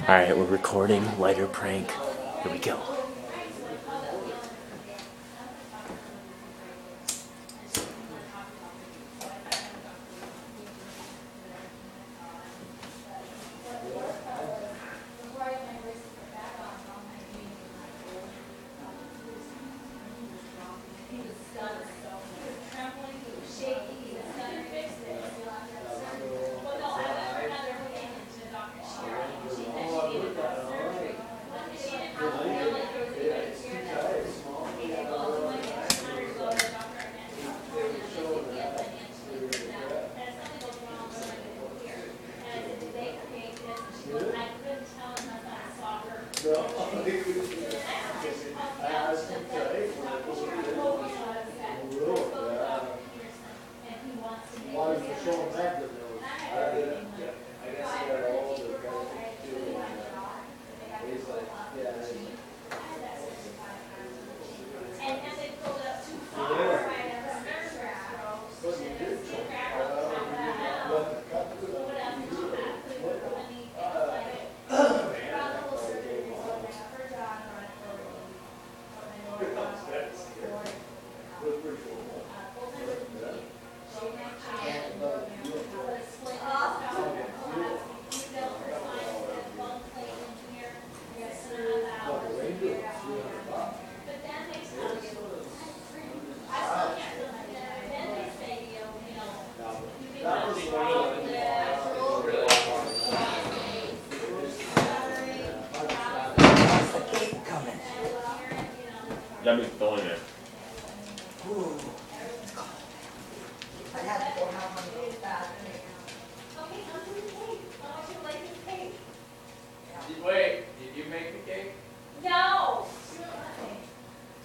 Alright, we're recording lighter prank. Here we go. Got me filling it. Ooh. I had to go have one of those back. Okay, I'll do the cake. How much you like the cake? Wait, did you make the cake? No.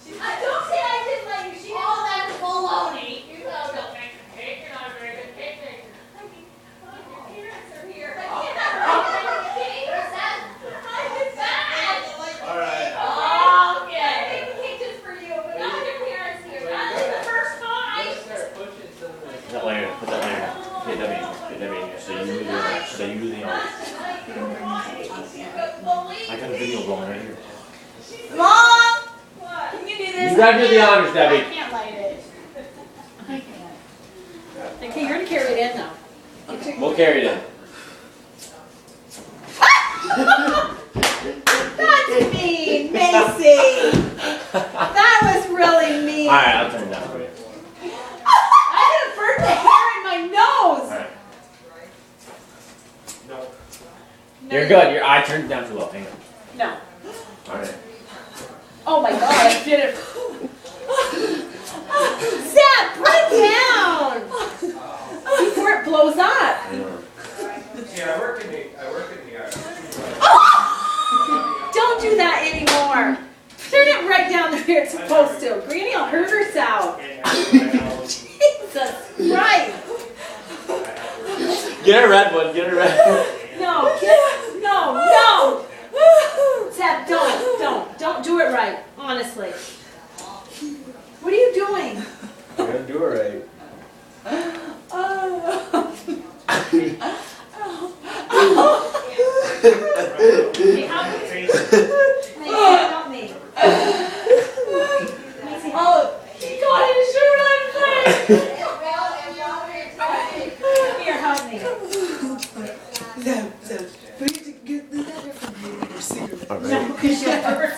Don't say I didn't let you. She all that baloney. You know don't make the cake. You're not a very good cake maker. Your parents are here. I can't have a cake. What's that? It's bad. All right. Okay. I made the cake just for you, but not your parents here. Not the first time. Let's start pushing some of this. Put that layer, put that layer. Get Debbie in here. So you do the honors. I got a video going right here. Mom! What? Can you do this? You gotta do the honors, Debbie. I can't light it. I can't. Okay, you're gonna carry it in now. We'll carry it in. That's mean, Macy. That was really mean. Alright, I'll turn it down for you. I could have burnt the hair in my nose. Alright. No. You're good. I turned it down too low. Hang on. No. Alright. Oh my God, I did it. Zach, put it down before it blows up. See, I work in the yard. Don't do that anymore. Turn it right down the way it's supposed to. Granny will hurt herself. Jesus Christ. Get a red one. Get a red one. No. Zach, don't do it right. Honestly. What are you doing? You're gonna do it right. Hey, help me. Help me. Oh, he got his shirt on fire. Here, help me. No, we need to get the letter from you. No, because you'll hurt